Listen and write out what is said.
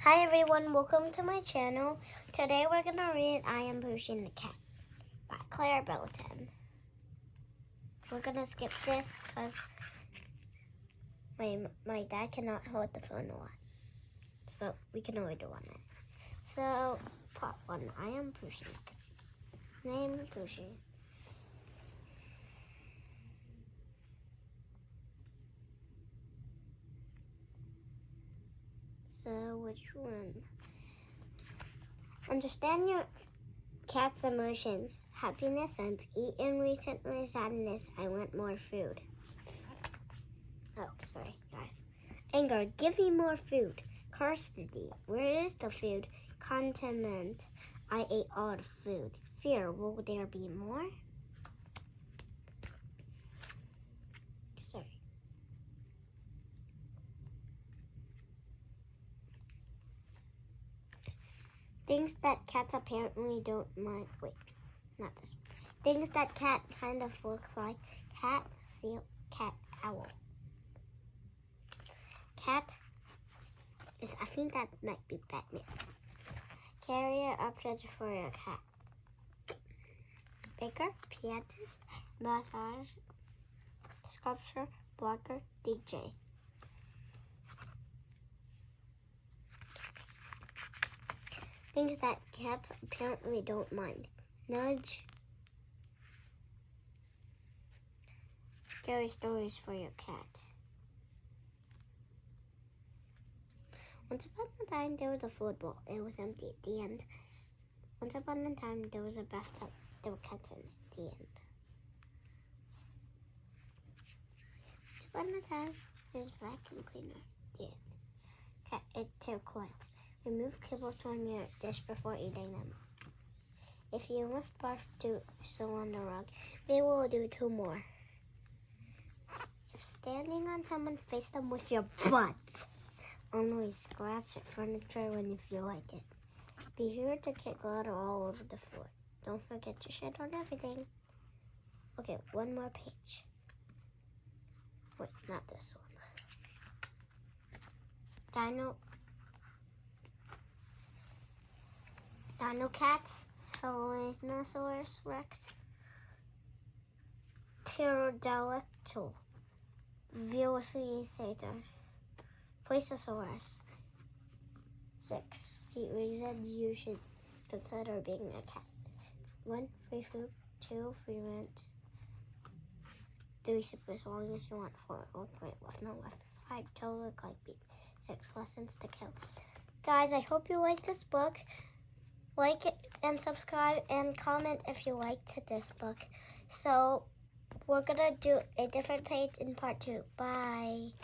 Hi everyone, welcome to my channel. Today we're going to read I Am Pusheen the Cat by Claire Belton. We're going to skip this because my dad cannot hold the phone a lot. So we can only do 1 minute. So part 1, I Am Pusheen the Cat. Name Pusheen. So which one? Understand your cat's emotions. Happiness, I've eaten recently. Sadness, I want more food. Oh, sorry, guys. Anger, give me more food. Curiosity, where is the food? Contentment, I ate all the food. Fear, will there be more? Sorry. Things that cats apparently don't mind. Wait, not this. Things that cat kind of looks like. Cat, seal, cat, owl. Cat is, I think that might be Batman. Carrier, object for your cat. Baker, pianist, massage, sculpture, blogger, DJ. Things that cats apparently don't mind. Nudge. Scary stories for your cat. Once upon a time, there was a food bowl. It was empty at the end. Once upon a time, there was a bathtub. There were cats in it at the end. Once upon a time, there was a vacuum cleaner at the end. Cat, it's so quiet. Remove kibbles from your dish before eating them. If you must barf, do so on the rug. They will do 2 more. If standing on someone, face them with your butt. Only scratch at furniture when you feel like it. Be sure to kick glitter all over the floor. Don't forget to shit on everything. Okay, 1 more page. Wait, not this one. Dino cats, Tyrannosaurus Rex, Pterodactyl, Velociraptor, Plesiosaurus. 6. See reason you should consider being a cat. 1. Free food. 2. Free rent. 3. Sleep as long as you want. 4. Great with no left. 5. Totally like beat. 6. Lessons to kill. Guys, I hope you like this book. Like it and subscribe and comment if you liked this book. So we're gonna do a different page in part 2. Bye.